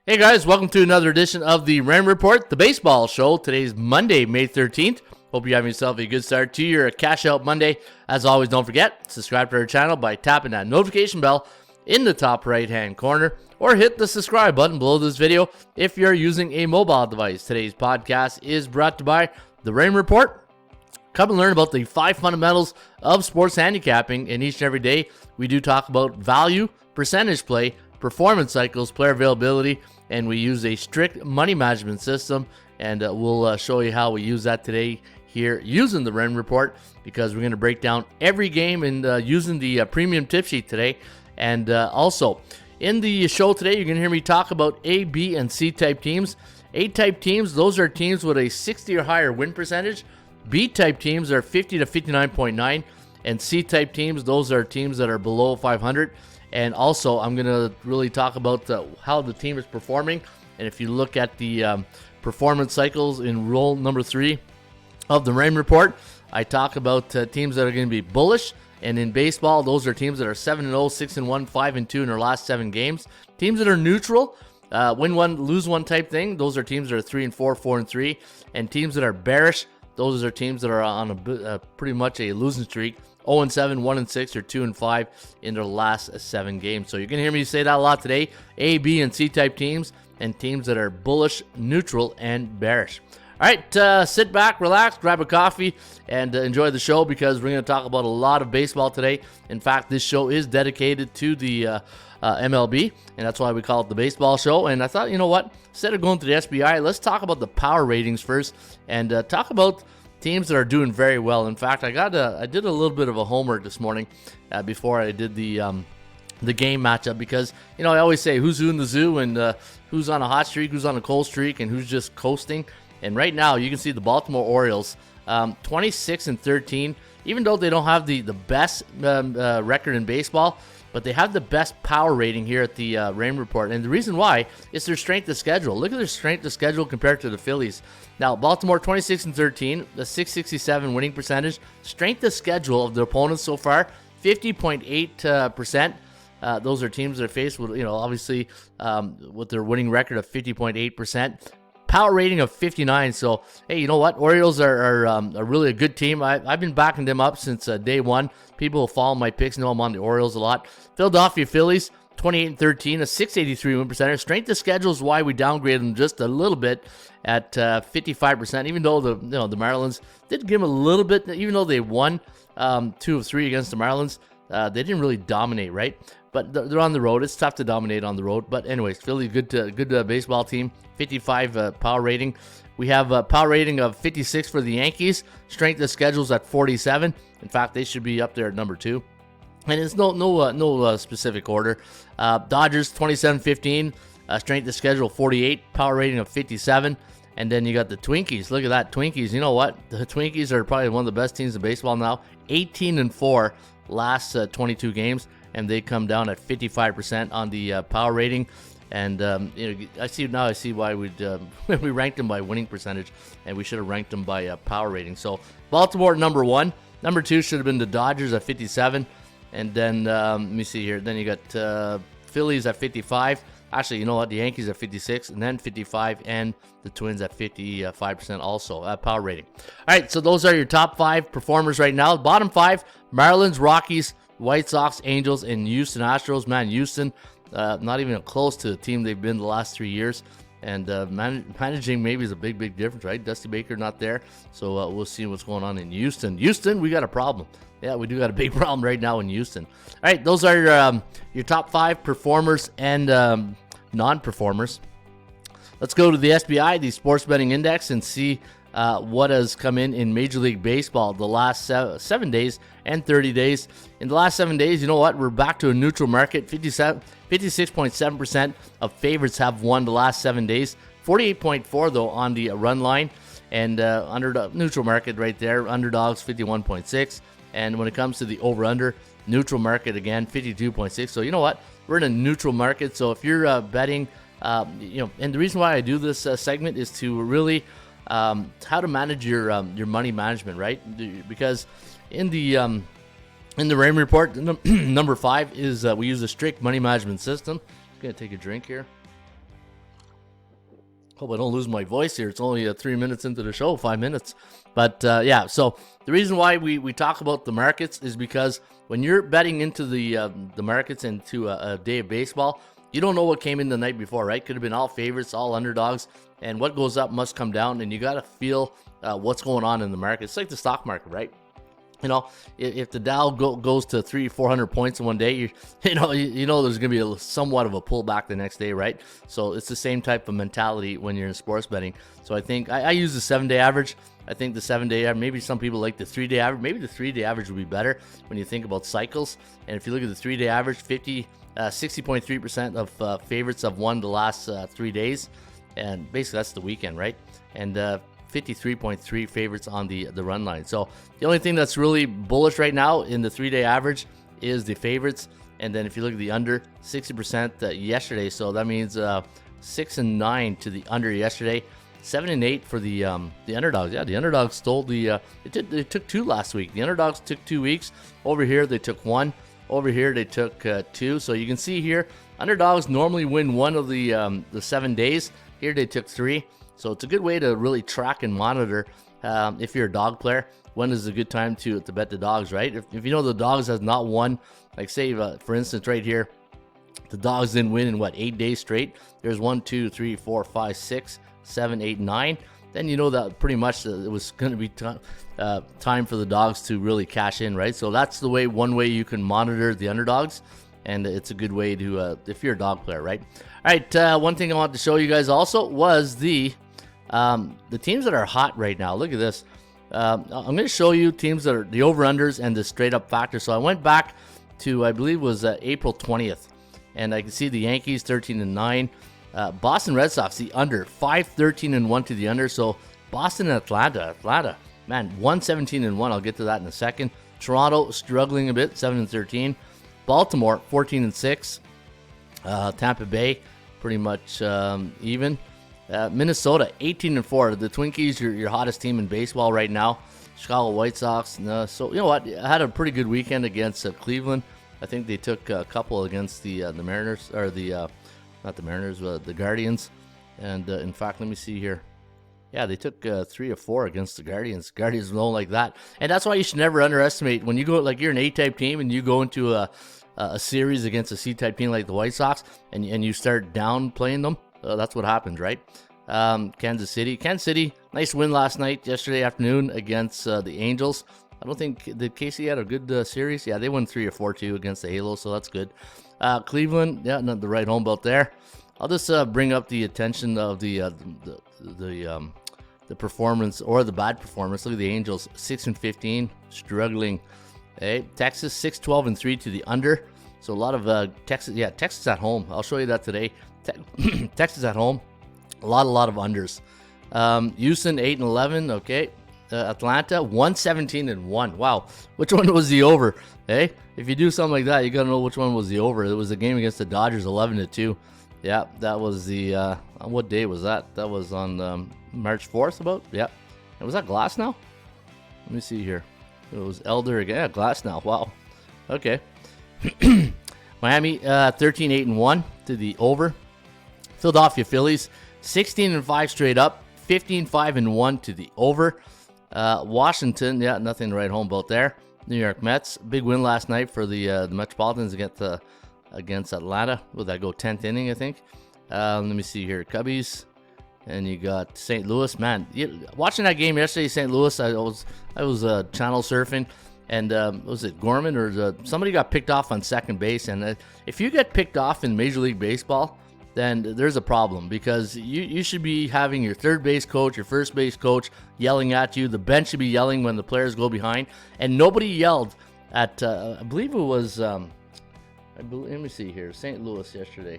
Hey guys, welcome to another edition of the Ram Report, the baseball show. Today's Monday, May 13th. Hope you're having yourself a good start to your Cash Out Monday. As always, don't forget, subscribe to our channel by tapping that notification bell in the top right-hand corner, or hit the subscribe button below this video if you're using a mobile device. Today's podcast is brought to you by the Ram Report. Come and learn about the 5 fundamentals of sports handicapping, and each and every day we do talk about value, percentage play, performance cycles, player availability, and we use a strict money management system, and we'll show you how we use that today here using the Ren Report, because we're going to break down every game and using the premium tip sheet today. And also in the show today, you're going to hear me talk about A, B, and C type teams. A type teams, those are teams with a 60 or higher win percentage. B type teams are 50 to 59.9, and C type teams, those are teams that are below 500. And also, I'm going to really talk about how the team is performing. And if you look at the performance cycles in rule number 3 of the Rain Report, I talk about teams that are going to be bullish. And in baseball, those are teams that are 7-0, 6-1, 5-2 in their last 7 games. Teams that are neutral, win one, lose one type thing, those are teams that are 3-4, 4-3. And teams that are bearish, those are teams that are on a pretty much a losing streak. 0-7, 1-6, or 2-5 in their last 7 games. So you're going to hear me say that a lot today. A, B, and C type teams, and teams that are bullish, neutral, and bearish. All right, sit back, relax, grab a coffee, and enjoy the show, because we're going to talk about a lot of baseball today. In fact, this show is dedicated to the MLB, and that's why we call it the baseball show. And I thought, you know what, instead of going to the SBI, let's talk about the power ratings first, and talk about teams that are doing very well. In fact, I did a little bit of a homework this morning before I did the game matchup, because I always say who's in the zoo, and who's on a hot streak, who's on a cold streak, and who's just coasting. And right now, you can see the Baltimore Orioles 26-13. Even though they don't have the best record in baseball, but they have the best power rating here at the Rain Report. And the reason why is their strength of schedule. Look at their strength of schedule compared to the Phillies. Now, Baltimore 26-13, the 667 winning percentage. Strength of schedule of the opponents so far, 50.8%. Those are teams that are faced with, obviously, with their winning record of 50.8%. Power rating of 59. So, hey, you know what? Orioles are really a good team. I've been backing them up since day one. People who follow my picks know I'm on the Orioles a lot. Philadelphia Phillies, 28-13, a 683 win percentage. Strength of schedule is why we downgraded them just a little bit at 55%. Even though the Marlins did give them a little bit, even though they won 2 of 3 against the Marlins, they didn't really dominate, right? But they're on the road. It's tough to dominate on the road. But anyways, Philly, good baseball team. 55 power rating. We have a power rating of 56 for the Yankees. Strength of schedule's at 47. In fact, they should be up there at number 2. And it's no specific order. Dodgers 27-15. Strength of schedule 48. Power rating of 57. And then you got the Twinkies. Look at that, Twinkies. You know what? The Twinkies are probably one of the best teams in baseball now. 18-4 last 22 games. And they come down at 55% on the power rating. And I see why we ranked them by winning percentage, and we should have ranked them by power rating. So Baltimore number 1, number 2 should have been the Dodgers at 57, and then let me see here. Then you got Phillies at 55. Actually, you know what? The Yankees at 56, and then 55, and the Twins at 55% also at power rating. All right, so those are your top 5 performers right now. Bottom 5: Marlins, Rockies, White Sox, Angels, and Houston Astros. Man, Houston, not even close to the team they've been the last 3 years. And managing maybe is a big difference, right? Dusty Baker not there. So we'll see what's going on in Houston. Houston, we got a problem. Yeah, we do got a big problem right now in Houston. All right, those are your top 5 performers and non-performers. Let's go to the SBI, the Sports Betting Index, and see what has come in Major League Baseball the last 7 days and 30 days. In the last 7 days, you know what? We're back to a neutral market. 56.7% of favorites have won the last 7 days. 48.4% though on the run line, and under the neutral market right there. Underdogs 51.6%, and when it comes to the over/under, neutral market again 52.6%. So you know what? We're in a neutral market. So if you're betting, and the reason why I do this segment is to really how to manage your money management, right? Because in the Rain Report, number 5 is we use a strict money management system. I'm gonna take a drink here. Hope I don't lose my voice here. It's only 3 minutes into the show, 5 minutes. But yeah, so the reason why we talk about the markets is because when you're betting into the markets into a day of baseball, you don't know what came in the night before, right? Could have been all favorites, all underdogs, and what goes up must come down, and you got to feel what's going on in the market. It's like the stock market, right? You know, if the Dow goes to 300-400 points in one day, you know there's going to be somewhat of a pullback the next day, right? So it's the same type of mentality when you're in sports betting. So I think I use the 7-day average. I think the 7-day average, maybe some people like the 3-day average. Maybe the 3-day average would be better when you think about cycles. And if you look at the 3-day average, 60.3% of favorites have won the last 3 days. And basically that's the weekend, right? And 53.3 favorites on the run line. So the only thing that's really bullish right now in the 3-day average is the favorites. And then if you look at the under, 60% yesterday. So that means 6-9 to the under yesterday. 7-8 for the underdogs. Yeah, the underdogs stole the. They took 2 last week. The underdogs took 2 weeks. Over here they took 1. Over here they took 2. So you can see here, underdogs normally win 1 of the 7 days. Here they took 3. So it's a good way to really track and monitor if you're a dog player. When is a good time to bet the dogs, right? If you know the dogs has not won, like say for instance right here, the dogs didn't win in 8 days straight. There's 1, 2, 3, 4, 5, 6, 7, 8, 9. Then you know that pretty much it was going to be time for the dogs to really cash in, right? So that's one way you can monitor the underdogs, and it's a good way to if you're a dog player, right? All right, one thing I wanted to show you guys also was the teams that are hot right now. Look at this. I'm going to show you teams that are the over-unders and the straight-up factor. So I went back to, I believe it was April 20th, and I can see the Yankees 13-9. Boston Red Sox, the under, 5-13-1 to the under. So Boston and Atlanta, man, 1-17-1. I'll get to that in a second. Toronto struggling a bit, 7-13. Baltimore 14-6. Tampa Bay pretty much even. Minnesota 18-4. The Twinkies, your hottest team in baseball right now. Chicago White Sox. So you know what? I had a pretty good weekend against Cleveland. I think they took a couple against the Mariners, or not the Mariners, the Guardians. And in fact, let me see here. Yeah, they took 3 or 4 against the Guardians. Guardians don't like that, and that's why you should never underestimate when you go, like you're an A-type team and you go into a series against a C-type team like the White Sox, and you start downplaying them. That's what happens, right? Kansas City, nice win yesterday afternoon against the Angels. I don't think did KC had a good series. Yeah, they won 3 or 4-2 against the Halos, so that's good. Cleveland, yeah, not the right home belt there. I'll just bring up the attention of the performance, or the bad performance. Look at the Angels, 6-15, struggling. Hey, Texas 6-12-3 to the under. So a lot of Texas. Yeah, Texas at home. I'll show you that today. Texas at home. A lot of unders. Houston 8-11. Okay. Atlanta 1-17-1. Wow. Which one was the over? Hey, if you do something like that, you gotta know which one was the over. It was the game against the Dodgers, 11-2. Yeah, that was the. On what day was that? That was on March 4th. About. Yeah. And was that Glass now? Let me see here. It was Elder again. Yeah, Glass now. Wow. Okay. Miami 13-8-1 to the over. Philadelphia Phillies 16-5 straight up. 15-5-1 to the over. Washington, yeah, nothing to write home about there. New York Mets, big win last night for the Metropolitans against Atlanta. Will that go 10th inning, I think? Let me see here. Cubbies, and you got St. Louis. Man, watching that game yesterday, St. Louis, I was channel surfing, and was it Gorman or somebody got picked off on second base? And if you get picked off in Major League Baseball, then there's a problem, because you should be having your third base coach, your first base coach yelling at you. The bench should be yelling when the players go behind, and nobody yelled at. I believe it was. Let me see here. St. Louis yesterday.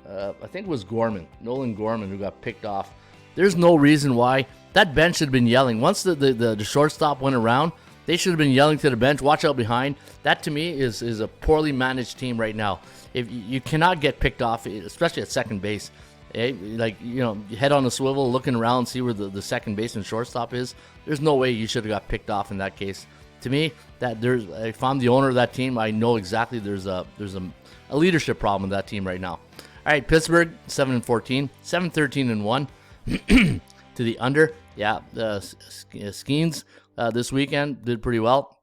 I think it was Nolan Gorman, who got picked off. There's no reason why that bench should have been yelling. Once the shortstop went around, they should have been yelling to the bench, watch out behind. That to me is a poorly managed team right now. If you cannot get picked off, especially at second base, like, head on a swivel, looking around, see where the second baseman shortstop is. There's no way you should have got picked off in that case. To me, if I'm the owner of that team, I know exactly there's a leadership problem with that team right now. All right, Pittsburgh 7-14, 7-13-1 to the under. Yeah, Skeens this weekend did pretty well.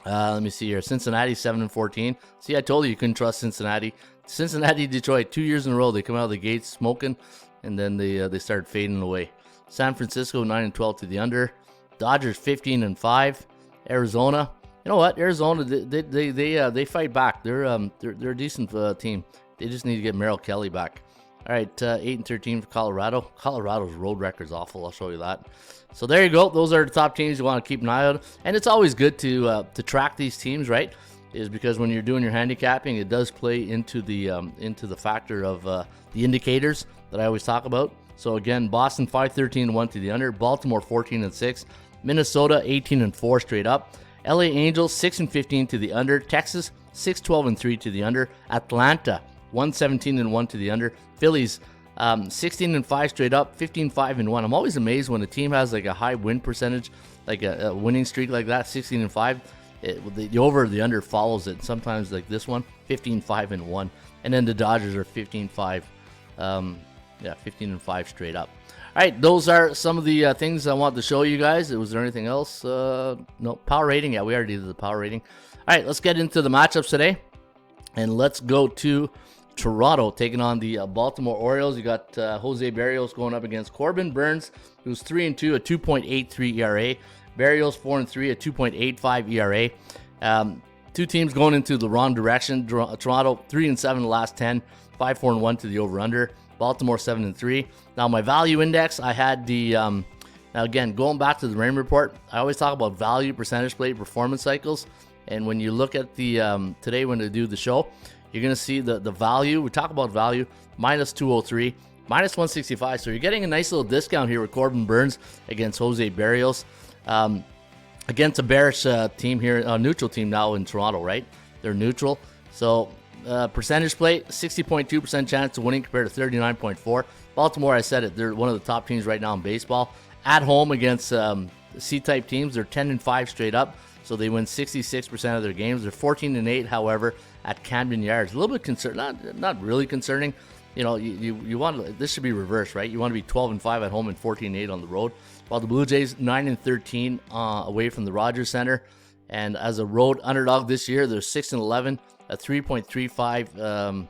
Let me see here. Cincinnati 7-14. See, I told you couldn't trust Cincinnati. Cincinnati, Detroit, 2 years in a row. They come out of the gates smoking, and then they started fading away. San Francisco 9-12 to the under. Dodgers 15-5. Arizona. You know what? Arizona, they fight back. They're a decent team. They just need to get Merrill Kelly back. All right, 8-13 for Colorado. Colorado's road record's awful. I'll show you that. So there you go. Those are the top teams you want to keep an eye on. And it's always good to track these teams, right? Is because when you're doing your handicapping, it does play into the factor of the indicators that I always talk about. So again, Boston 5-13-1 to the under. Baltimore 14-6. Minnesota 18-4 straight up. LA Angels 6-15 to the under. Texas 6-12-3 to the under. Atlanta 1-17-1 to the under. Phillies 16-5 straight up, 15-5-1. I'm always amazed when a team has like a high win percentage, like a winning streak like that, 16-5. The over or the under follows it. Sometimes like this one, 15-5-1, and then the Dodgers are 15-5. 15-5 straight up. All right, those are some of the things I want to show you guys. Was there anything else? No, power rating. Yeah, we already did the power rating. All right, let's get into the matchups today, and let's go to Toronto taking on the Baltimore Orioles. You got Jose Berrios going up against Corbin Burns, who's 3-2, a 2.83 ERA. Berrios 4-3, a 2.85 ERA. Two teams going into the wrong direction. Toronto 3-7 the last 10, 5-4-1 to the over/under. Baltimore 7-3. Now my value index, I had the now again going back to the rain report. I always talk about value, percentage plate, performance cycles, and when you look at the today when they do the show, you're going to see the value. We talk about value, minus 203, minus 165. So you're getting a nice little discount here with Corbin Burns against Jose Berrios. Against a bearish team here, a neutral team now in Toronto, right? They're neutral. So percentage play, 60.2% chance of winning compared to 39.4. Baltimore, I said it, they're one of the top teams right now in baseball. At home against C-type teams, they're 10-5 straight up. So they win 66% of their games. They're 14-8, however, at Camden Yards. A little bit concerning, not really concerning. You know, you want this should be reversed, right? You want to be 12-5 at home and 14-8 on the road. While the Blue Jays 9-13 away from the Rogers Center, and as a road underdog this year, they're 6-11, a 3.35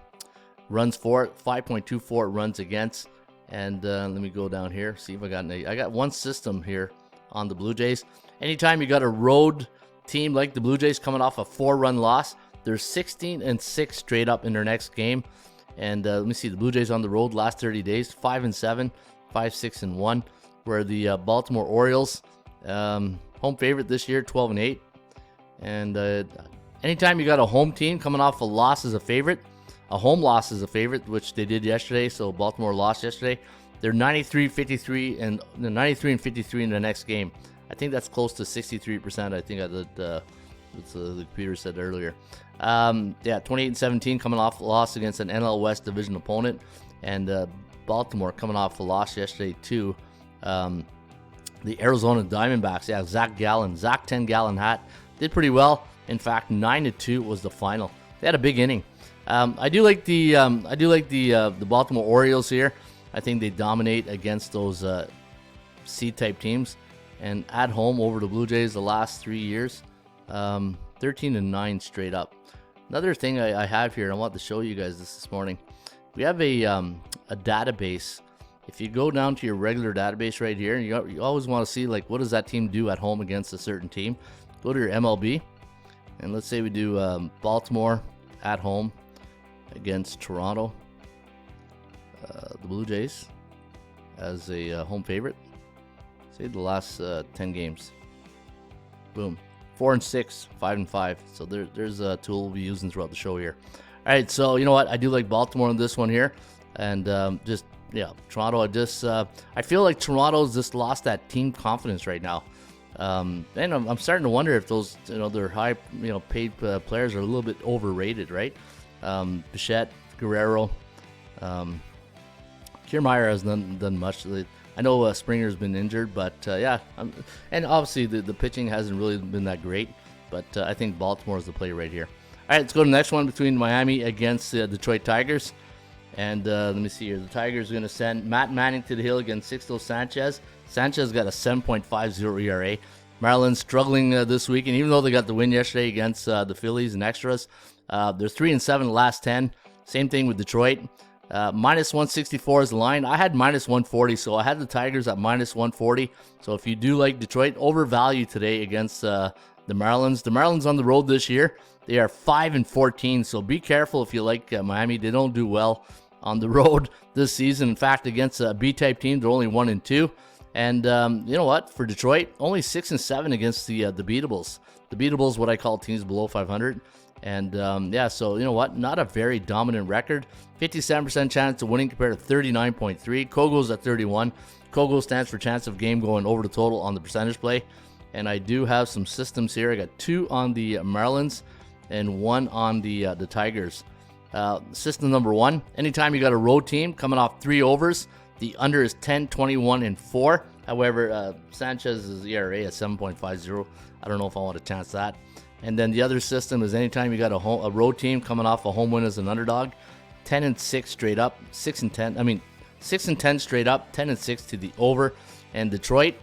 runs for, 5.24 runs against. And let me go down here, see if I got one system here on the Blue Jays. Anytime you got a road team like the Blue Jays coming off a 4-run loss, they're 16-6 straight up in their next game. And let me see, the Blue Jays on the road last 30 days, 5-7, 5-6-1. Where the Baltimore Orioles, home favorite this year, 12-8. And anytime you got a home team coming off a loss as a favorite, a home loss as a favorite, which they did yesterday, so Baltimore lost yesterday, they're 93-53 and 93-53 in the next game. I think that's close to 63%. I think the computer said earlier. 28-17 coming off a loss against an NL West division opponent, and Baltimore coming off a loss yesterday too. The Arizona Diamondbacks, Zach 10-gallon hat, did pretty well. In fact, 9-2 was the final. They had a big inning. I do like the Baltimore Orioles here. I think they dominate against those C-type teams, and at home over the Blue Jays the last 3 years, 13-9 straight up. Another thing I have here, I want to show you guys this morning. We have a database. If you go down to your regular database right here, you always want to see, like, what does that team do at home against a certain team. Go to your MLB, and let's say we do Baltimore at home against Toronto, the Blue Jays, as a home favorite. Say the last 10 games. Boom. 4-6, 5-5. So there's a tool we'll be using throughout the show here. All right, so you know what? I do like Baltimore on this one here. And Toronto, I feel like Toronto's just lost that team confidence right now. And I'm starting to wonder if those, their high, paid players are a little bit overrated, right? Bichette, Guerrero, Kiermaier has done much. I know Springer's been injured, but and obviously the pitching hasn't really been that great. But I think Baltimore is the play right here. All right, let's go to the next one between Miami against the Detroit Tigers. And let me see here. The Tigers are going to send Matt Manning to the hill against Sixto Sanchez. Sanchez got a 7.50 ERA. Marlins struggling this week, and even though they got the win yesterday against the Phillies in extras, they're 3-7 the last 10. Same thing with Detroit. Minus 164 is the line. I had minus 140, so I had the Tigers at minus 140. So if you do like Detroit, overvalue today against the Marlins. The Marlins on the road this year, they are 5-14. So be careful if you like Miami. They don't do well on the road this season. In fact, against a B-type team, they're only 1-2. And you know what? For Detroit, only 6-7 against the Beatables. The Beatables, what I call teams below 500. And yeah, so you know what? Not a very dominant record. 57% chance of winning compared to 39.3. Kogo's at 31. Kogo stands for chance of game going over the total on the percentage play. And I do have some systems here. I got 2 on the Marlins and 1 on the Tigers. System number 1, anytime you got a road team coming off 3 overs, the under is 10, 21, and 4. However, Sanchez's ERA at 7.50. I don't know if I want to chance that. And then the other system is anytime you got a road team coming off a home win as an underdog, 10-6 straight up, 6-10 straight up, 10-6 to the over. And Detroit,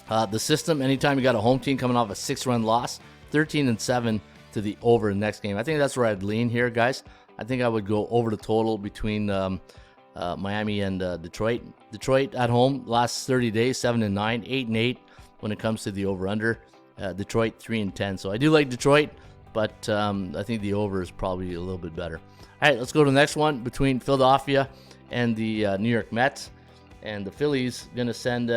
the system, anytime you got a home team coming off a 6-run loss, 13-7 to the over in the next game. I think that's where I'd lean here, guys. I think I would go over the total between Miami and Detroit. Detroit at home, last 30 days, 7-9, 8-8 when it comes to the over-under. Detroit 3-10. So I do like Detroit, but I think the over is probably a little bit better. All right, let's go to the next one between Philadelphia and the New York Mets. And the Phillies going to send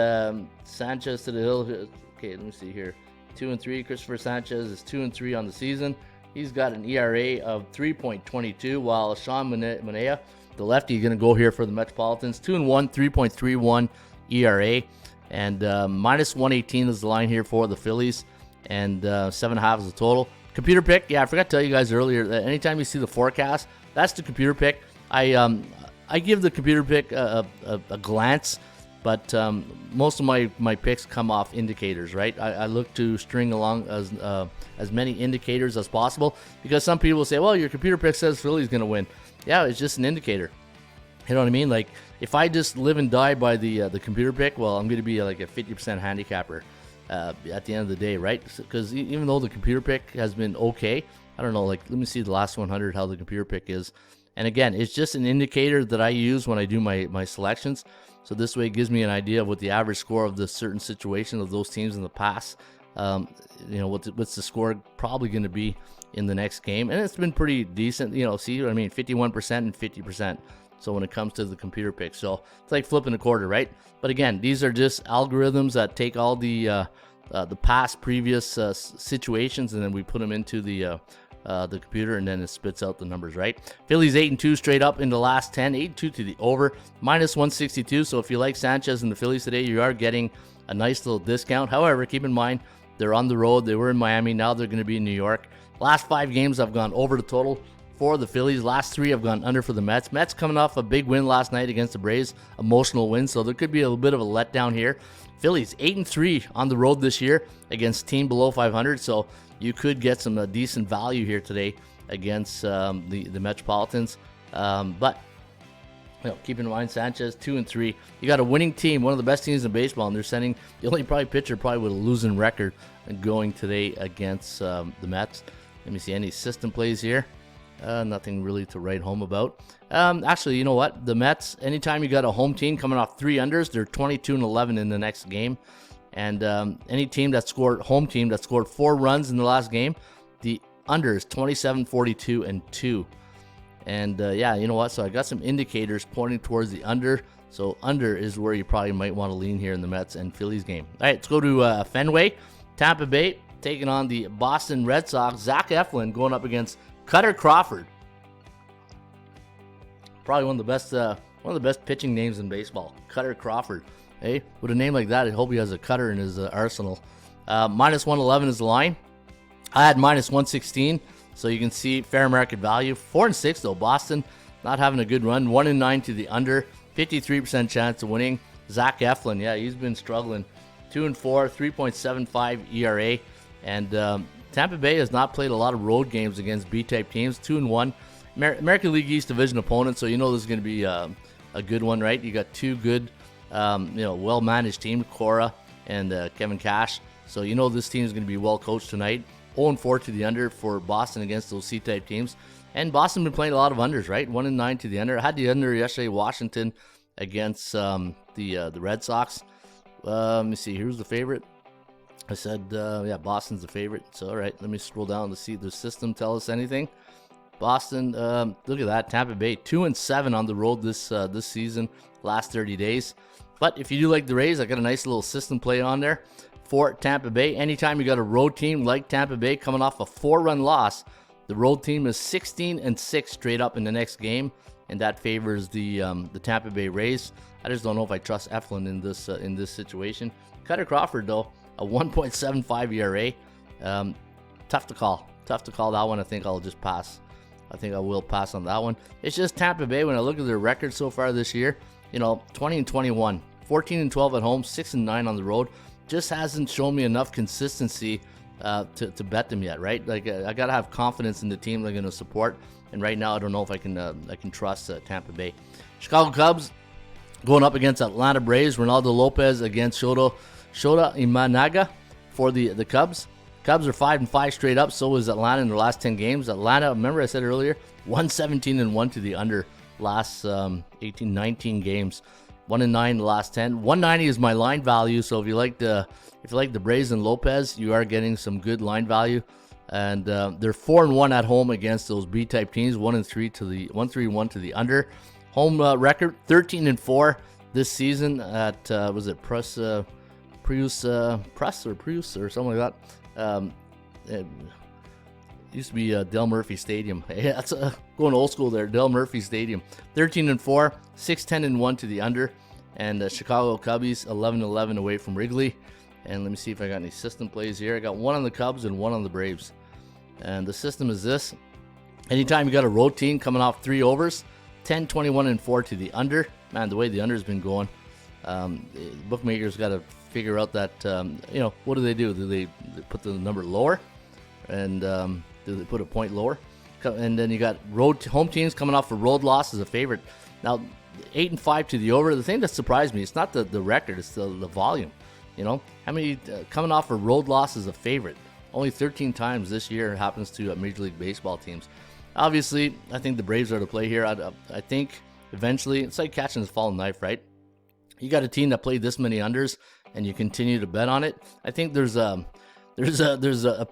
Sanchez to the hill. Okay, let me see here. 2-3. Christopher Sanchez is 2-3 on the season. He's got an ERA of 3.22, while Sean Manaea, the lefty, is going to go here for the Metropolitans. 2-1, 3.31 ERA. And minus 118 is the line here for the Phillies. And 7.5 is the total. Computer pick, yeah, I forgot to tell you guys earlier that anytime you see the forecast, that's the computer pick. I give the computer pick a glance, but most of my picks come off indicators, right? I look to string along as many indicators as possible, because some people say, well, your computer pick says Philly's going to win. Yeah, it's just an indicator. You know what I mean? Like, if I just live and die by the computer pick, well, I'm going to be like a 50% handicapper at the end of the day, right? Because even though the computer pick has been okay, I don't know, like, let me see the last 100, how the computer pick is. And again, it's just an indicator that I use when I do my selections. So this way it gives me an idea of what the average score of the certain situation of those teams in the past, you know, what's the score probably going to be in the next game. And it's been pretty decent, you know, see what I mean? 51% and 50%. So when it comes to the computer pick, so it's like flipping a quarter, right? But again, these are just algorithms that take all the past previous situations, and then we put them into the computer, and then it spits out the numbers, right? Phillies 8-2 straight up in the last 10, 8-2 to the over, minus 162. So if you like Sanchez and the Phillies today, you are getting a nice little discount. However, keep in mind, they're on the road. They were in Miami. Now they're going to be in New York. Last 5 games, I've gone over the total for the Phillies. Last 3, I've gone under for the Mets. Mets coming off a big win last night against the Braves, emotional win. So there could be a little bit of a letdown here. Phillies 8-3 on the road this year against team below 500. So you could get some decent value here today against the Metropolitans. But you know, keep in mind, Sanchez 2-3. You got a winning team, one of the best teams in baseball, and they're sending the only probably pitcher probably with a losing record going today against the Mets. Let me see any system plays here. Nothing really to write home about. Actually, you know what? The Mets, anytime you got a home team coming off 3 unders, they're 22-11 in the next game. And any team that scored, home team that scored 4 runs in the last game, the under is 27, 42, and 2. And yeah, you know what? So I got some indicators pointing towards the under. So under is where you probably might want to lean here in the Mets and Phillies game. All right, let's go to Fenway. Tampa Bay taking on the Boston Red Sox. Zach Eflin going up against Cutter Crawford. Probably one of the best pitching names in baseball. Cutter Crawford. Hey, with a name like that, I hope he has a cutter in his arsenal. Minus 111 is the line. I had minus 116, so you can see fair market value. 4-6 though. Boston not having a good run. 1-9 to the under. 53% chance of winning. Zach Eflin, yeah, he's been struggling. 2-4, 3.75 ERA, and Tampa Bay has not played a lot of road games against B-type teams. 2-1. American League East Division opponent, so you know this is going to be a good one, right? You got two good, well-managed teams, Cora and Kevin Cash. So you know this team is going to be well coached tonight. 0-4 to the under for Boston against those C-type teams. And Boston been playing a lot of unders, right? 1-9 to the under. I had the under yesterday, Washington against the Red Sox. Let me see. Here's the favorite. I said, Boston's the favorite. So, all right, let me scroll down to see if the system tell us anything. Boston, look at that. Tampa Bay, 2-7 on the road this season, last 30 days. But if you do like the Rays, I got a nice little system play on there for Tampa Bay. Anytime you got a road team like Tampa Bay coming off a 4-run loss, the road team is 16-6 straight up in the next game, and that favors the Tampa Bay Rays. I just don't know if I trust Eflin in this situation. Cutter Crawford, though, a 1.75 ERA. Tough to call that one. I think I'll just pass. I think I will pass on that one. It's just Tampa Bay. When I look at their record so far this year, 20-21, 14-12 at home, 6-9 on the road. Just hasn't shown me enough consistency to bet them yet, right? Like I gotta have confidence in the team they're gonna support, and right now I don't know if I can trust Tampa Bay. Chicago Cubs going up against Atlanta Braves. Ronaldo Lopez against Shota Imanaga for the Cubs. Cubs are 5-5 straight up. So is Atlanta in their last 10 games. Atlanta, remember I said earlier, 117-1 to the under last 19 games. 1-9 the last 10. 190 is my line value. So if you like the Braves and Lopez, you are getting some good line value. And they're 4-1 at home against those B-type teams. 1-3 to the under. Home record 13-4 this season at Prius or something like that. It used to be Del Murphy Stadium. Yeah, that's going old school there. Del Murphy Stadium. 13-4, 6-10-1 to the under, and Chicago Cubbies 11-11 away from Wrigley. And let me see if I got any system plays here. I got one on the Cubs and one on the Braves. And the system is this: anytime you got a road team coming off 3 overs, 10, 21, and 4 to the under. Man, the way the under's been going, bookmakers got to figure out that, what do? Do they put the number lower? And do they put a point lower? And then you got home teams coming off a road loss as a favorite. Now, 8-5 to the over. The thing that surprised me, it's not the record, it's the volume. How many coming off a road loss as a favorite? Only 13 times this year happens to Major League Baseball teams. Obviously, I think the Braves are to play here. I think eventually, it's like catching a falling knife, right? You got a team that played this many unders, and you continue to bet on it. I think there's a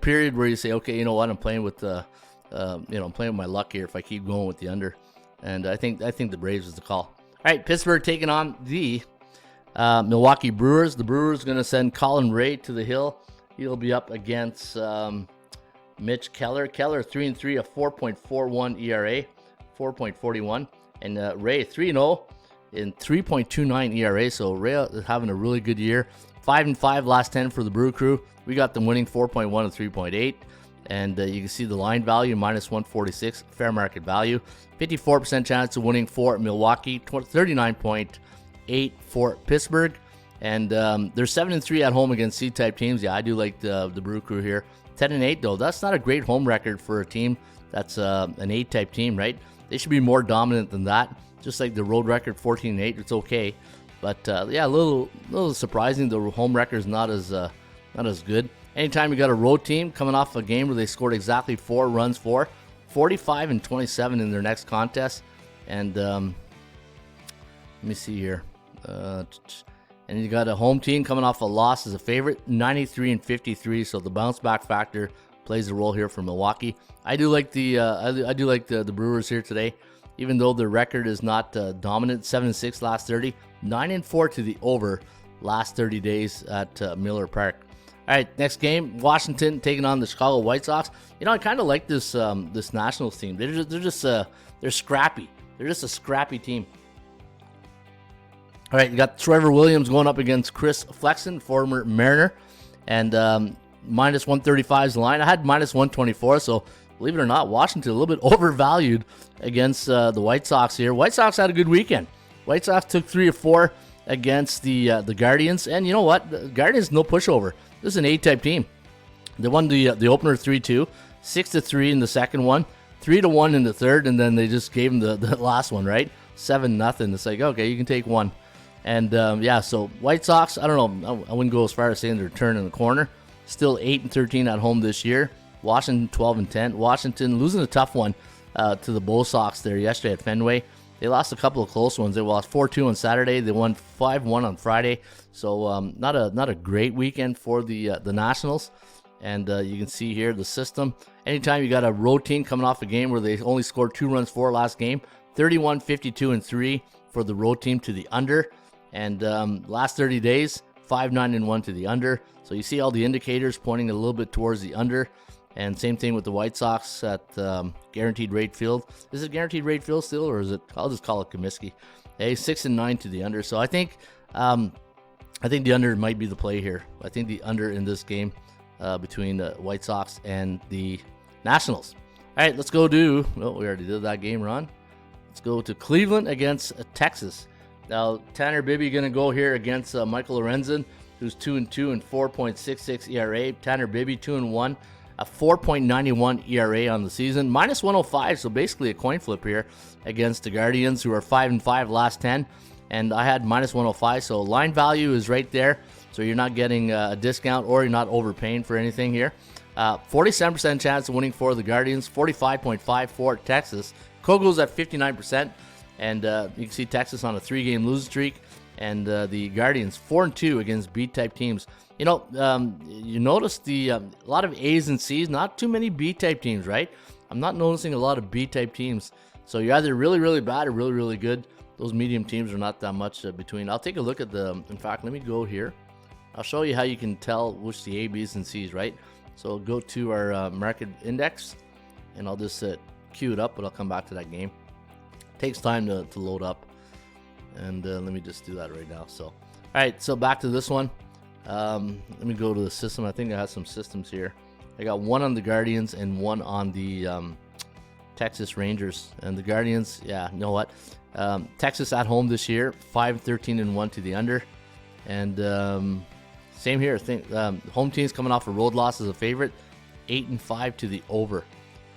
period where you say, okay, you know what, I'm playing with I'm playing with my luck here if I keep going with the under, and I think the Braves is the call. All right, Pittsburgh taking on the Milwaukee Brewers. The Brewers going to send Colin Ray to the hill. He'll be up against Mitch Keller. Keller 3-3, a 4.41 ERA, 4.41, and Ray 3-0 in 3.29 ERA. So Ray is having a really good year. 5-5 last 10 for the Brew Crew. We got them winning 4.1 and 3.8. And you can see the line value, minus 146, fair market value. 54% chance of winning for Milwaukee, 39.8 for Pittsburgh. And they're 7-3 at home against C-type teams. Yeah, I do like the Brew Crew here. 10-8 though. That's not a great home record for a team that's an A-type team, right? They should be more dominant than that. Just like the road record, 14-8. It's okay, but a little surprising. The home record is not as good. Anytime you got a road team coming off a game where they scored exactly 4 runs for, 45-27 in their next contest, and let me see here. And you got a home team coming off a loss as a favorite, 93-53. So the bounce back factor plays a role here for Milwaukee. I do like the Brewers here today, even though their record is not dominant. 7-6 last 30, 9-4 to the over last 30 days at Miller Park. All right, next game, Washington taking on the Chicago White Sox. I kind of like this Nationals team. They're scrappy. They're just a scrappy team. All right, you got Trevor Williams going up against Chris Flexen, former Mariner, and minus 135 is the line. I had minus 124, so believe it or not, Washington a little bit overvalued against the White Sox here. White Sox had a good weekend. White Sox took 3 of 4 against the Guardians, and you know what? The Guardians, no pushover. This is an A-type team. They won the opener 3-2, 6-3 in the second one, 3-1 in the third, and then they just gave him the last one, right? 7-0. It's like, okay, you can take one. And yeah, so White Sox, I don't know, I wouldn't go as far as saying they're turning the corner. Still 8-13 at home this year. Washington 12-10. Washington losing a tough one to the Bull Sox there yesterday at Fenway. They lost a couple of close ones. They lost 4-2 on Saturday. They won 5-1 on Friday. So not a great weekend for the Nationals. And you can see here the system. Anytime you got a road team coming off a game where they only scored 2 runs for last game, 31, 52, and 3 for the road team to the under. And last 30 days, 5-9-1 to the under. So you see all the indicators pointing a little bit towards the under. And same thing with the White Sox at Guaranteed Rate Field. Is it Guaranteed Rate Field still, or is it? I'll just call it Comiskey. Hey, 6-9 to the under. So I think the under might be the play here. I think the under in this game between the White Sox and the Nationals. All right, let's go to. Well, we already did that game, Ron. Let's go to Cleveland against Texas. Now Tanner Bibby going to go here against Michael Lorenzen, who's 2-2 and 4.66 ERA. Tanner Bibby 2-1. A 4.91 ERA on the season, minus 105, so basically a coin flip here against the Guardians, who are 5-5 last 10, and I had minus 105, so line value is right there, so you're not getting a discount or you're not overpaying for anything here. 47% chance of winning for the Guardians, 45.5 for Texas. Kogo's at 59%, and you can see Texas on a 3-game losing streak, and the Guardians 4-2 against B-type teams. You know, you notice a lot of A's and C's, not too many B-type teams, right? I'm not noticing a lot of B-type teams. So you're either really, really bad or really, really good. Those medium teams are not that much between. I'll take a look at in fact, let me go here. I'll show you how you can tell which the A, B's, and C's, right? So go to our market index, and I'll just queue it up, but I'll come back to that game. It takes time to load up. And let me just do that right now. So, all right, so back to this one. Let me go to the system. I think I have some systems here. I got one on the Guardians and one on the Texas Rangers. And the Guardians, yeah, you know what? Texas at home this year, 5-13-1 to the under. And same here. I think home teams coming off a road loss as a favorite, 8-5 to the over.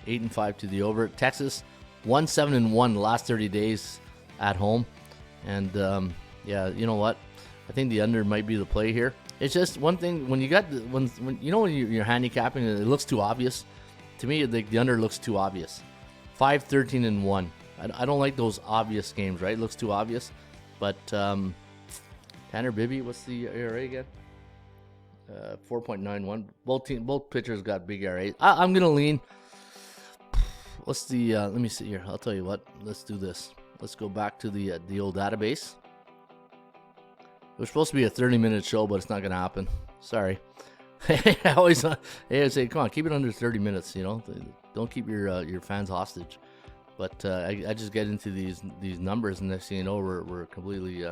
8-5 to the over. Texas 1-7-1 the last 30 days at home. And yeah, you know what? I think the under might be the play here. It's just one thing when you got when you're handicapping and it looks too obvious. To me, the under looks too obvious. 5-13-1. I don't like those obvious games, right? It looks too obvious. But Tanner Bibby, what's the ERA again? 4.91. Both pitchers got big ERA. I'm gonna lean. What's the? Let me see here. I'll tell you what. Let's do this. Let's go back to the old database. It was supposed to be a 30-minute show, but it's not going to happen. Sorry. I always say, come on, keep it under 30 minutes, you know. Don't keep your fans hostage. But I just get into these numbers, and next thing you know, we're completely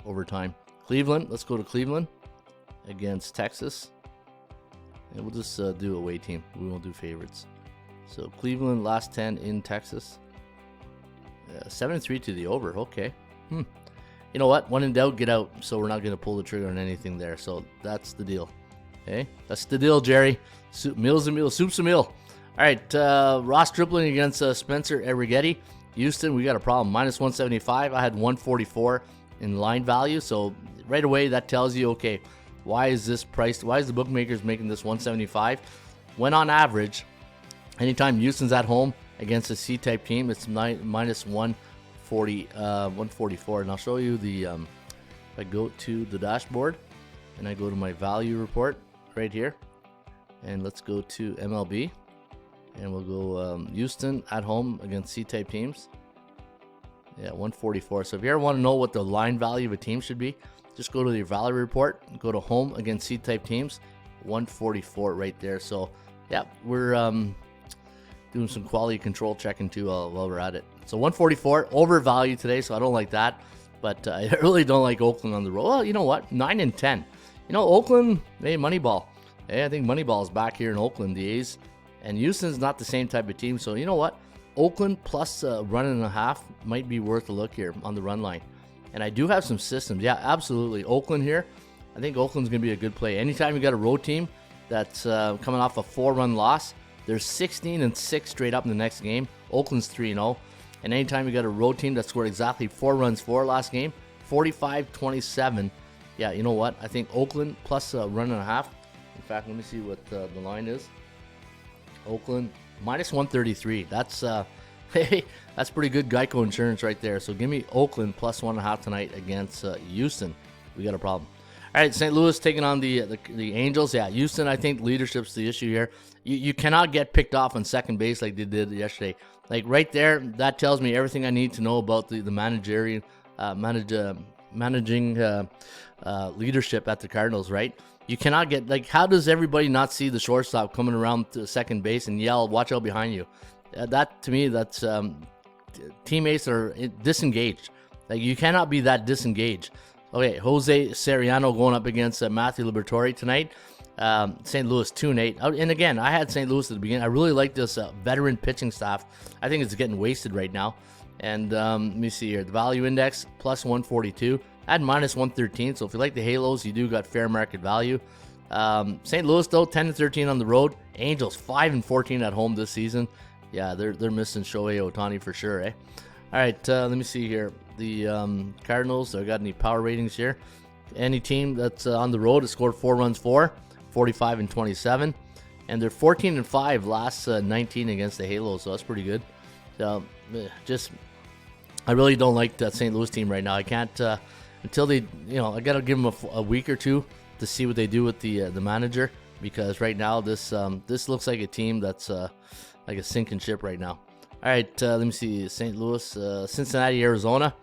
over time. Cleveland, let's go to Cleveland against Texas. And we'll just do away team. We won't do favorites. So Cleveland, last 10 in Texas. 7-3 to the over. Okay. You know what? When in doubt, get out. So we're not going to pull the trigger on anything there. So that's the deal. Okay? That's the deal, Jerry. Meal's a meal. Soup's a meal. All right. Ross Stripling against Spencer Arrighetti. Houston, we got a problem. Minus 175. I had 144 in line value. So right away, that tells you, okay, why is this priced? Why is the bookmakers making this 175? When on average, anytime Houston's at home against a C-type team, it's minus 144. And I'll show you the, if I go to the dashboard and I go to my value report right here, and let's go to MLB, and we'll go Houston at home against C-type teams. Yeah, 144. So if you ever want to know what the line value of a team should be, just go to your value report, go to home against C-type teams, 144 right there. So yeah, we're doing some quality control checking too while we're at it. So 144 overvalue today, so I don't like that. But I really don't like Oakland on the road. Well, you know what? 9-10. You know, Oakland, hey, Moneyball. Hey, I think Moneyball's back here in Oakland, the A's. And Houston's not the same type of team. So you know what? Oakland plus a run and a half might be worth a look here on the run line. And I do have some systems. Yeah, absolutely. Oakland here. I think Oakland's going to be a good play. Anytime you got a road team that's coming off a 4-run loss, They're 16-6 straight up in the next game. Oakland's 3-0. And anytime you got a road team that scored exactly 4 runs for last game, 45-27. Yeah, you know what? I think Oakland plus a run and a half. In fact, let me see what the line is. Oakland minus 133. That's hey, that's pretty good Geico insurance right there. So give me Oakland plus 1.5 tonight against Houston. We got a problem. All right, St. Louis taking on the Angels. Yeah, Houston, I think leadership's the issue here. You cannot get picked off on second base like they did yesterday. Like right there, that tells me everything I need to know about the managing leadership at the Cardinals, right? You cannot get, like, how does everybody not see the shortstop coming around to second base and yell, watch out behind you? That, to me, that's teammates are disengaged. Like, you cannot be that disengaged. Okay, Jose Soriano going up against Matthew Liberatore tonight. St. Louis 2-8. And again, I had St. Louis at the beginning. I really like this veteran pitching staff. I think it's getting wasted right now. And let me see here. The value index, plus 142. I had minus 113. So if you like the Halos, you do got fair market value. St. Louis, though, 10-13 on the road. Angels, 5-14 at home this season. Yeah, they're missing Shohei Ohtani for sure, eh? All right, let me see here. The Cardinals, I got any power ratings here? Any team that's on the road has scored 4 runs for, 45-27. And they're 14-5 last 19 against the Halos, so that's pretty good. So, I really don't like that St. Louis team right now. I can't, until they, I got to give them a week or two to see what they do with the manager, because right now this looks like a team that's like a sinking ship right now. All right, let me see. St. Louis, Cincinnati, Arizona.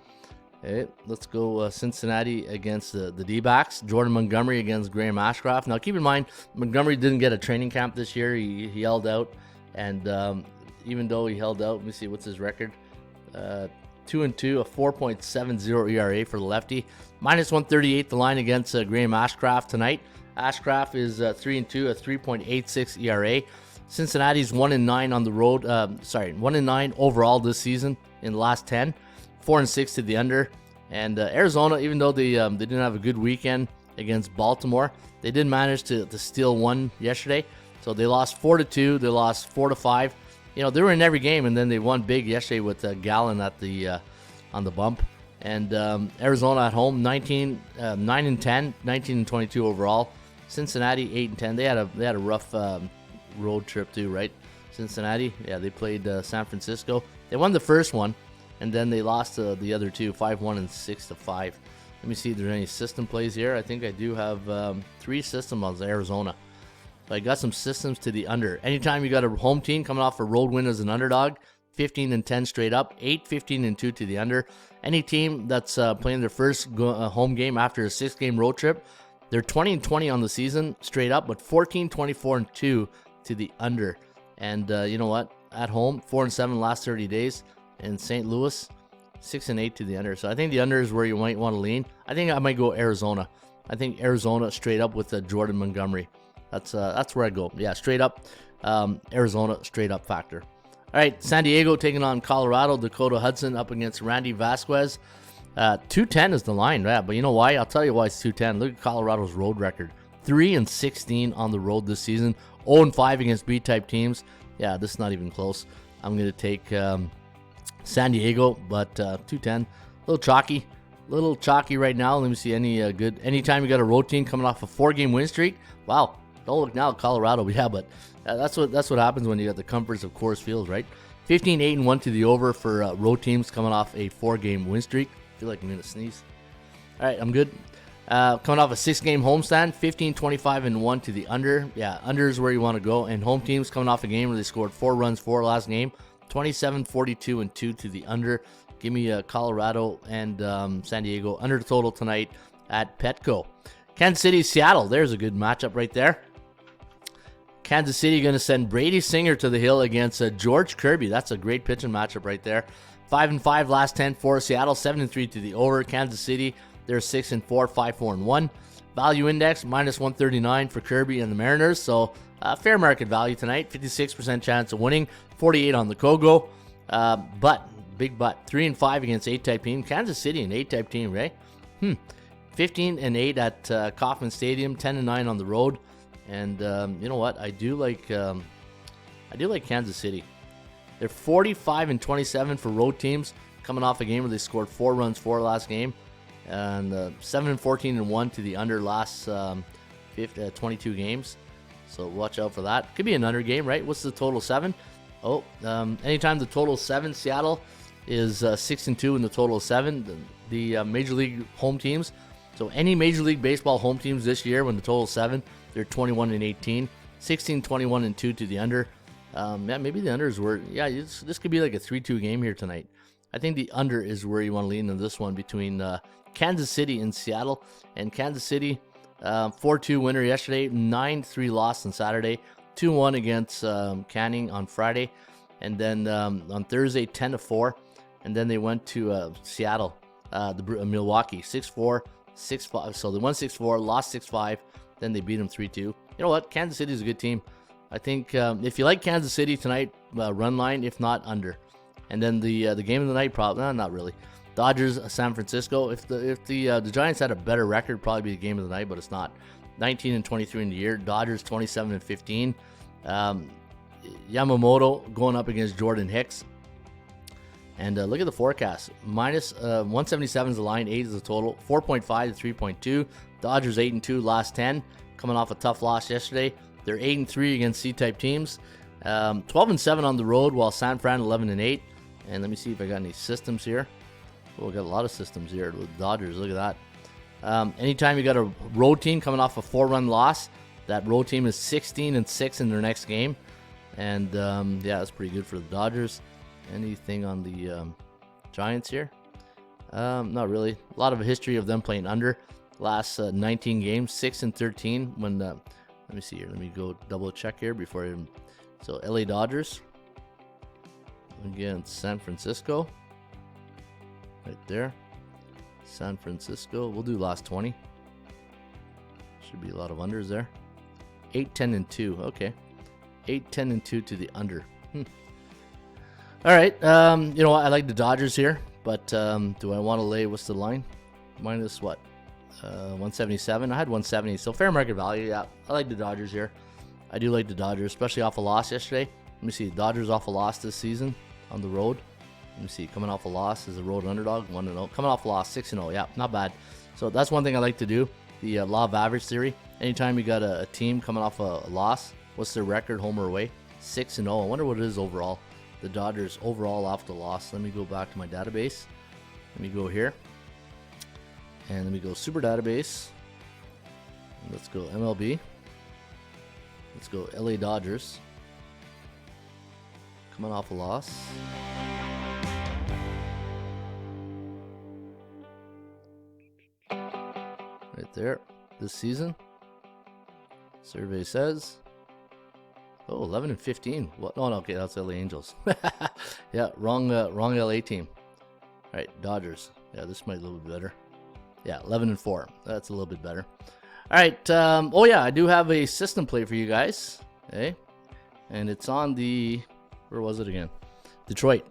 Okay, let's go Cincinnati against the D-backs. Jordan Montgomery against Graham Ashcraft. Now, keep in mind, Montgomery didn't get a training camp this year. He held out, and even though he held out, let me see, what's his record? 2-2, a 4.70 ERA for the lefty. Minus 138 the line against Graham Ashcraft tonight. Ashcraft is 3-2, a 3.86 ERA. Cincinnati's 1-9 on the road. 1-9 overall this season in the last 10. 4-6 to the under. And Arizona, even though they didn't have a good weekend against Baltimore, they did manage to steal one yesterday. So they lost 4-2. They lost 4-5. They were in every game, and then they won big yesterday with Gallen at the on the bump. And Arizona at home, 9-10, 19-22 overall. Cincinnati 8-10. They had a rough road trip too, right? Cincinnati, yeah, they played San Francisco. They won the first one, and then they lost the other two, 5-1 and 6-5. Let me see if there's any system plays here. I think I do have 3 systems on Arizona. But I got some systems to the under. Anytime you got a home team coming off a road win as an underdog, 15-10 straight up, 8-15-2 to the under. Any team that's playing their first home game after a 6-game road trip, they're 20-20 on the season straight up, but 14-24-2 to the under. And you know what? At home, 4-7 last 30 days. And St. Louis, 6-8 to the under. So I think the under is where you might want to lean. I think I might go Arizona. I think Arizona straight up with Jordan Montgomery. That's where I go. Yeah, straight up. Arizona straight up factor. All right, San Diego taking on Colorado. Dakota Hudson up against Randy Vasquez. 210 is the line, yeah. But you know why? I'll tell you why it's 210. Look at Colorado's road record. 3-16 on the road this season. 0-5 against B-type teams. Yeah, this is not even close. I'm going to take San Diego, but 210. A little chalky right now. Let me see any good. Anytime you got a road team coming off a 4-game win streak. Wow. Don't look now, Colorado. Yeah, but that's what happens when you got the comforts of Coors Field, right? 15-8-1 to the over for road teams coming off a 4-game win streak. I feel like I'm going to sneeze. All right, I'm good. Coming off a 6-game homestand, 15-25-1 to the under. Yeah, under is where you want to go. And home teams coming off a game where they scored 4 runs for last game, 27-42-2 to the under. Give me Colorado and San Diego under the total tonight at Petco. Kansas City, Seattle. There's a good matchup right there. Kansas City going to send Brady Singer to the hill against George Kirby. That's a great pitching matchup right there. 5-5 last 10 for Seattle, 7-3 to the over. Kansas City, they're 6-4, 5-4-1. Value index minus 139 for Kirby and the Mariners. So fair market value tonight. 56% chance of winning. 48 on the Kogo. Big but 3-5 against 8-type team. Kansas City, an 8-type team, right? 15-8 at Kauffman Stadium. 10-9 on the road. And you know what? I do like I do like Kansas City. They're 45-27 for road teams, coming off a game where they scored 4 runs for last game, and 7-14-1 to the under last 22 games. So watch out for that. Could be an under game, right? What's the total? 7? Oh, anytime the total is 7, Seattle is 6-2 in the total of 7. The Major League home teams. So any Major League Baseball home teams this year, when the total is 7, they're 21-18, 16-21-2 to the under. Yeah, maybe the under is where. Yeah, this could be like a 3-2 game here tonight. I think the under is where you want to lean in this one between Kansas City and Seattle. And Kansas City, 4-2 winner yesterday, 9-3 loss on Saturday, 2-1 against Canning on Friday, and then on Thursday 10-4, and then they went to Seattle, Milwaukee, 6-4, 6-5. So they won 6-4, lost 6-5, then they beat them 3-2. You know what? Kansas City is a good team. I think if you like Kansas City tonight, run line. If not, under. And then the game of the night, probably not really. Dodgers, San Francisco. If the Giants had a better record, probably be the game of the night, but it's not. 19-23 in the year. Dodgers 27-15. Yamamoto going up against Jordan Hicks. And look at the forecast. Minus 177 is the line, 8 is the total. 4.5 to 3.2. Dodgers 8-2 last 10. Coming off a tough loss yesterday. They're 8-3 against C-type teams. 12-7 on the road, while San Fran 11-8. And let me see if I got any systems here. Oh, I got a lot of systems here with Dodgers. Look at that. Anytime you got a road team coming off a 4-run loss, that road team is 16-6 in their next game. And yeah, that's pretty good for the Dodgers. Anything on the Giants here? Not really. A lot of history of them playing under. Last 19 games, 6-13. When let me see here. Let me go double check here before I. So LA Dodgers against San Francisco. Right there. San Francisco. We'll do last 20. Should be a lot of unders there. 8-10-2. Okay. 8-10-2 to the under. All right. You know what? I like the Dodgers here, but do I want to lay? What's the line? Minus what? 177. I had 170, so fair market value. Yeah, I like the Dodgers here. I do like the Dodgers, especially off a loss yesterday. Let me see. Dodgers off a loss this season on the road. Let me see. Coming off a loss as a road underdog, 1-0. Coming off a loss, 6-0. Yeah, not bad. So that's one thing I like to do. The law of average theory. Anytime you got a team coming off a loss, what's their record, home or away? 6-0. I wonder what it is overall. The Dodgers overall off the loss. Let me go back to my database. Let me go here. And let me go Super Database. Let's go MLB. Let's go LA Dodgers. Coming off a loss. Right there. This season. Survey says. Oh, 11-15. What? Oh, no, okay, that's LA Angels. Yeah, wrong LA team. All right, Dodgers. Yeah, this might be a little bit better. Yeah, 11-4. That's a little bit better. All right. Oh yeah, I do have a system play for you guys. Okay, and it's on the. Where was it again? Detroit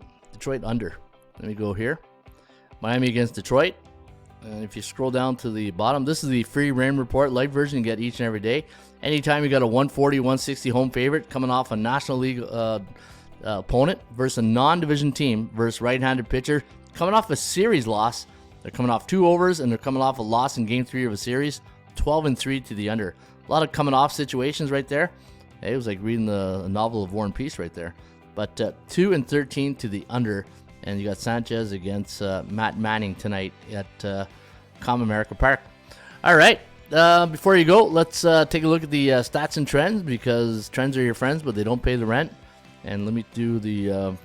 under. Let me go here. Miami against Detroit. And if you scroll down to the bottom, this is the free rain report light version you get each and every day. Anytime you got a 140, 160 home favorite coming off a National League opponent versus a non-division team versus right-handed pitcher coming off a series loss. They're coming off 2 overs, and they're coming off a loss in Game 3 of a series. 12-3 to the under. A lot of coming off situations right there. Hey, it was like reading the novel of War and Peace right there. But 2-13 to the under. And you got Sanchez against Matt Manning tonight at Comerica Park. All right. Before you go, let's take a look at the stats and trends, because trends are your friends, but they don't pay the rent. And let me do the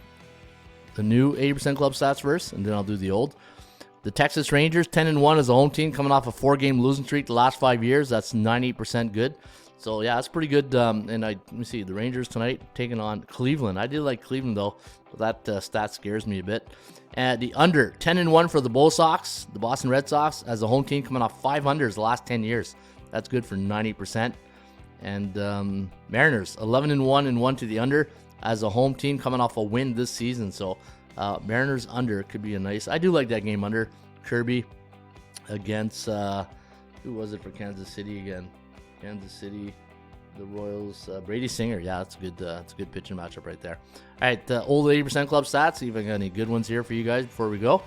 new 80% Club stats first, and then I'll do the old. The Texas Rangers, 10-1 as a home team, coming off a 4-game losing streak the last 5 years. That's 98% good. So, yeah, that's pretty good. And let me see, the Rangers tonight taking on Cleveland. I did like Cleveland, though, but that stat scares me a bit. And the under, 10-1 for the Bull Sox, the Boston Red Sox, as a home team, coming off 500s the last 10 years. That's good for 90%. And Mariners, 11-1 and 1 to the under, as a home team, coming off a win this season. So, Mariners under could be a nice. I do like that game under. Kirby against who was it for Kansas City again? Kansas City, The Royals, Brady Singer. Yeah, that's a good pitching matchup right there. All right, the old 80% club stats. See if I got any good ones here for you guys before we go.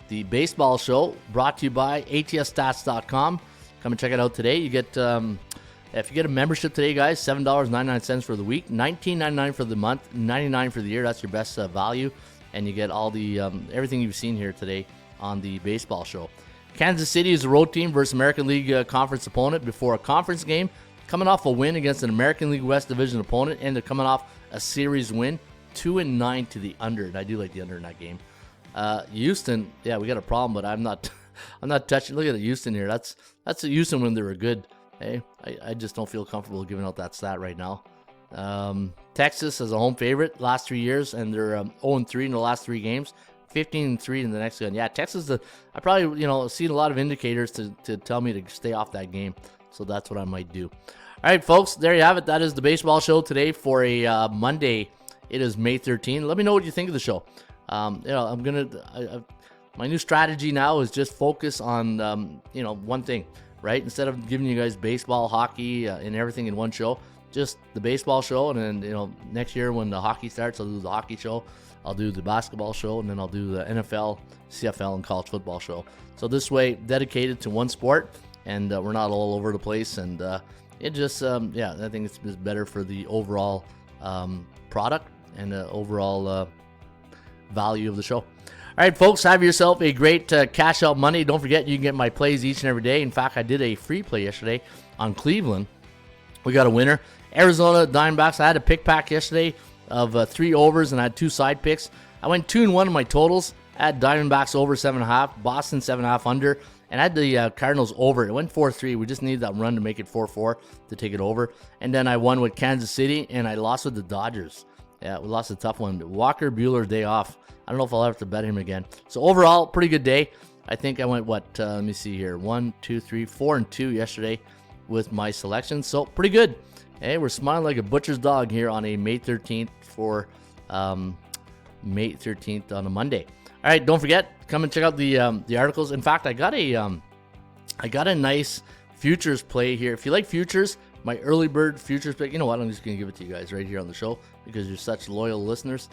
The baseball show brought to you by ATSstats.com. Come and check it out today. You get if you get a membership today, guys, $7.99 for the week, $19.99 for the month, $99 for the year. That's your best value, and you get all the everything you've seen here today on the baseball show. Kansas City is a road team versus American League Conference opponent before a conference game, coming off a win against an American League West Division opponent, and they're coming off a series win, 2-9 to the under, and I do like the under in that game. Houston, yeah, we got a problem, but I'm not touching. Look at Houston here. That's Houston when they were good. Hey, I just don't feel comfortable giving out that stat right now. Texas is a home favorite last 3 years, and they're 0-3 in the last 3 games, 15-3 in the next one. Yeah, Texas. I probably seen a lot of indicators to tell me to stay off that game, so that's what I might do. All right, folks, there you have it. That is the baseball show today for a Monday. It is May 13th. Let me know what you think of the show. I'm gonna. My new strategy now is just focus on one thing, right? Instead of giving you guys baseball, hockey, and everything in one show, just the baseball show, and then next year when the hockey starts, I'll do the hockey show. I'll do the basketball show, and then I'll do the NFL, CFL, and college football show. So this way, dedicated to one sport, and we're not all over the place. And it just, I think it's better for the overall product and the overall value of the show. All right, folks, have yourself a great Cash Out Monday. Don't forget, you can get my plays each and every day. In fact, I did a free play yesterday on Cleveland. We got a winner. Arizona Diamondbacks. I had a pick pack yesterday of 3 overs, and I had 2 side picks. I went 2-1 in my totals. I had Diamondbacks over 7.5, Boston 7.5 under, and I had the Cardinals over. It went 4-3. We just needed that run to make it 4-4 to take it over. And then I won with Kansas City, and I lost with the Dodgers. Yeah, we lost a tough one. Walker Buehler day off. I don't know if I'll have to bet him again. So overall, pretty good day. I think I went, let me see here. 1, 2, 3, 4-2 yesterday with my selections. So pretty good. Hey, we're smiling like a butcher's dog here on a May 13th for May 13th on a Monday. All right, don't forget, come and check out the articles. In fact, I got a nice futures play here. If you like futures, my early bird futures pick. You know what? I'm just gonna give it to you guys right here on the show because you're such loyal listeners.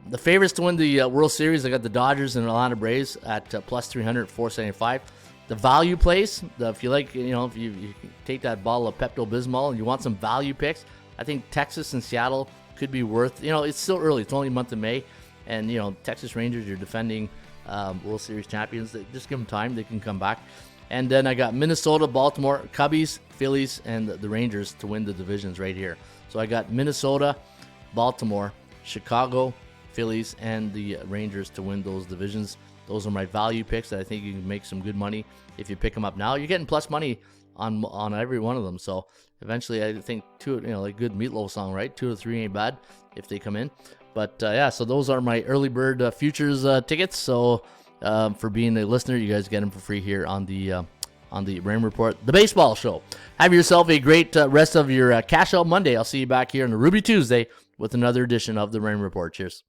The favorites to win the World Series, I got the Dodgers and Atlanta Braves at plus 300, 475. The value plays, if you like, if you take that bottle of Pepto-Bismol and you want some value picks, I think Texas and Seattle could be worth. It's still early. It's only a month of May, and Texas Rangers, you're defending World Series champions. Just give them time; they can come back. And then I got Minnesota, Baltimore, Cubbies, Phillies, and the Rangers to win the divisions right here. So I got Minnesota, Baltimore, Chicago, Phillies, and the Rangers to win those divisions. Those are my value picks that I think you can make some good money if you pick them up now. You're getting plus money on every one of them. So eventually, I think like good Meatloaf song, right? 2 or 3 ain't bad if they come in. But so those are my early bird futures tickets. So for being a listener, you guys get them for free here on the Rain Report, the baseball show. Have yourself a great rest of your Cash Out Monday. I'll see you back here on a Ruby Tuesday with another edition of the Rain Report. Cheers.